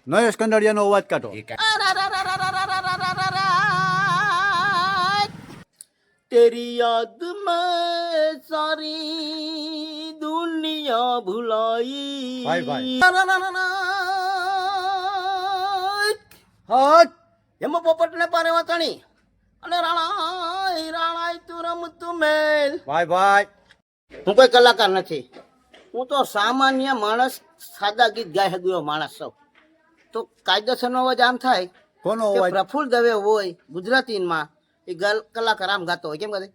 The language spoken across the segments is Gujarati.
નરેશ કંડળિયાનો અવાજ કાઢો. तेरी याद में सारी दुनिया भुलाई. ભાઈ. હટ એમાં પોપટ ને પારે વાતણી અને રાણાય રાણાય તું રમતું મેલ. ભાઈ. હું કોઈ કલાકાર નથી, હું તો સામાન્ય માણસ, સાદા ગીત ગાય ગયો માણસ છું. તો કાયદેસરનો અવાજ આમ થાય કોનો કે અવાજ? પ્રફુલ્લ દવે હોય ગુજરાતીમાં એ કલાકાર આમ ગાતો હોય. કેમ ગાતે?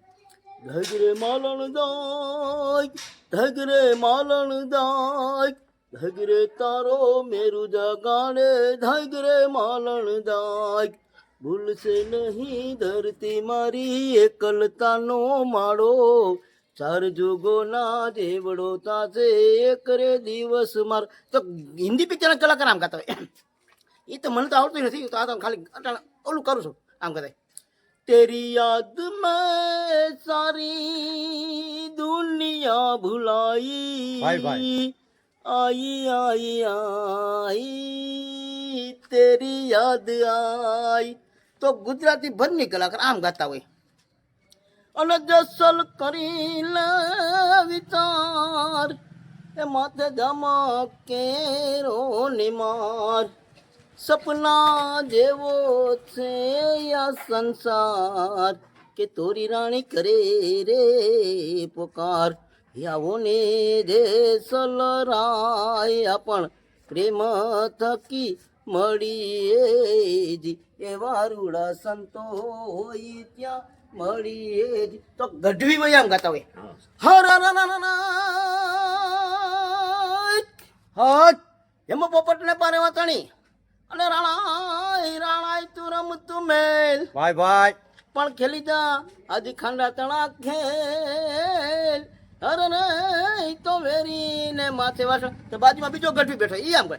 ધગરે માલણ દાય, ધગરે માલણ દાય, ધગરે તારો મેરુ જગાડે, ધગરે માલણ દાય. ભૂલશે નહીં ધરતી મારી એકલતાનો માળો, ચાર જુગોના જેવડો તાસે એકરે દિવસ માર. તો હિન્દી પિક્ચરના કલાકાર આમ ગાતા હોય. એ તો મને તો આવડતું નથી, તો આ તો ખાલી ઓલું કરું છું આમ કદાચ. तेरी याद में सारी दुनिया भुलाई. भाई. आई आई आई तेरी याद आई. તો ગુજરાતી ભરની કલાકાર આમ ગાતા હોય. અને જસલ કરી લે વિચાર એ માથે ધમકે રોની માર. સપના જેવો છે આ સંસાર કે તોરી રાણી કરે રે પોકાર. આવો ને જે સલરાય પણ પ્રેમ થકી મળીએ જી, એવા રૂડા સંતો હોય ત્યાં મળીએ જી. તો ગઢવી ભાઈ આમ ગાતા હોય. હટ એમાં પોપટ ને પારે વાતણી અને રાણાય રાણાય તું રમતું મેલ. ભાઈ. પણ ખેલી જા આજી ખાંડા તણા ખેલ. અરે નહીં તો વેરી ને માથે વાસો. તો બાજુમાં બીજો ગઢવી બેઠો ઈ આમ કહે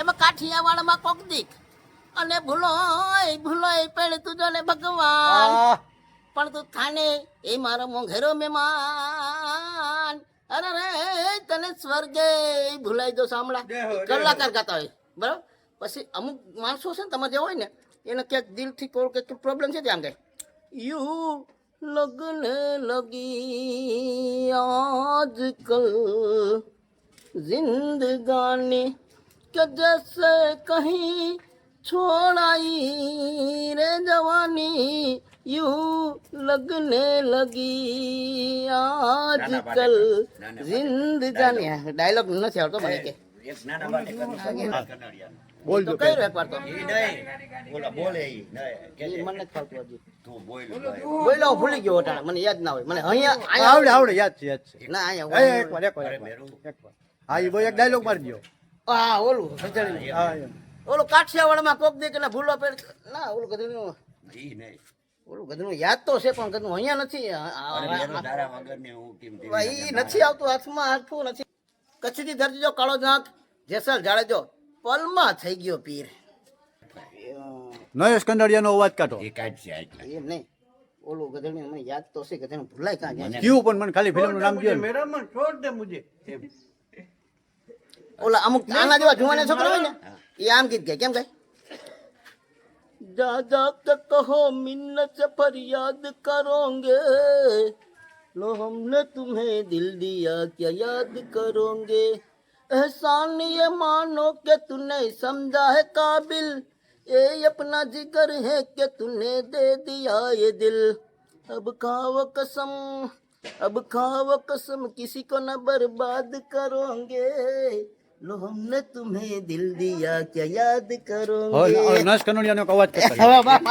એમાં કાઠિયાવાડમાં કોક દીક અને ભૂલોય ભૂલોય પેડ તુજો ને ભગવાન. પણ તું થાને એ મારો મોંઘેરો મહેમાન. અરે રે તને સ્વર્ગે ભૂલાઈ દો સાંભળા. કલાકાર ગાતા હોય બરાબર. પછી અમુક માણસો છે ને તમારે જે હોય ને એને ક્યાંક દિલથી કંઈક પ્રોબ્લેમ છે ત્યાં ગઈ. યુ લગને લગી આજકલ જિંદગાની કે જૈસે કહી છોડાઈ રે જવાની. यूं लगने लगी आजकल जिंदगानी. ડાયલોગ નથી આવતો મને કે બોલ તો દો. કઈ એક વાર તો બોલે મને નથી આવતું હજી. તું બોલ બોલો હું ભૂલી ગયો અટાણે, મને યાદ ના હોય. મને અહીંયા આવડે યાદ છે. ના એ, અહીંયા એકવાર. હા, એ ભાઈ એક ડાયલોગ મારી દો. હા ઓલું ખજડી હા, એમ. ઓલું કાઠિયાવાડમાં કોક દે કે ના ભૂલો પેડ ના ઓલું ગધેડું ઈ નહીં ઓલું ગધેડું યાદ તો છે પણ ગધેડું અહીંયા નથી. તારા વગર ને હું કેમ ઈ નથી આવતું હાથમાં, હાથું નથી. કચ્છથી ધરતી જો કાળો ઝાંક જેસલ જાડેજો પલમાં થઈ ગયો પીર. નરેશ કંડળિયાનો અવાજ કાઢો. એ કાઢ છે આટલા એમ નહીં ઓલું ગધેડું મને યાદ તો છે, ગધેડું ભૂલાય કાં જાય. કયું પણ મને ખાલી ફિલ્મનું નામ કહો ને. ઓલા અમુક આના જેવા જુવાના છોકરા હોય ને એ આમ ગીત ગાય. કેમ ગાય? जा जा के कहो मिन्नत से फरियाद करोगे, लो हमने तुम्हें दिल दिया क्या याद करोगे. एहसान ये मानो कि तूने समझा है काबिल, ये अपना जिगर है कि तूने दे दिया ये दिल. अब खाओ कसम, अब खाओ कसम किसी को न बर्बाद करोगे, लो हमने तुम्हें दिल दिया क्या याद करोगे. નરેશ કંડળિયાનો અવાજ કરતા. હવે મારા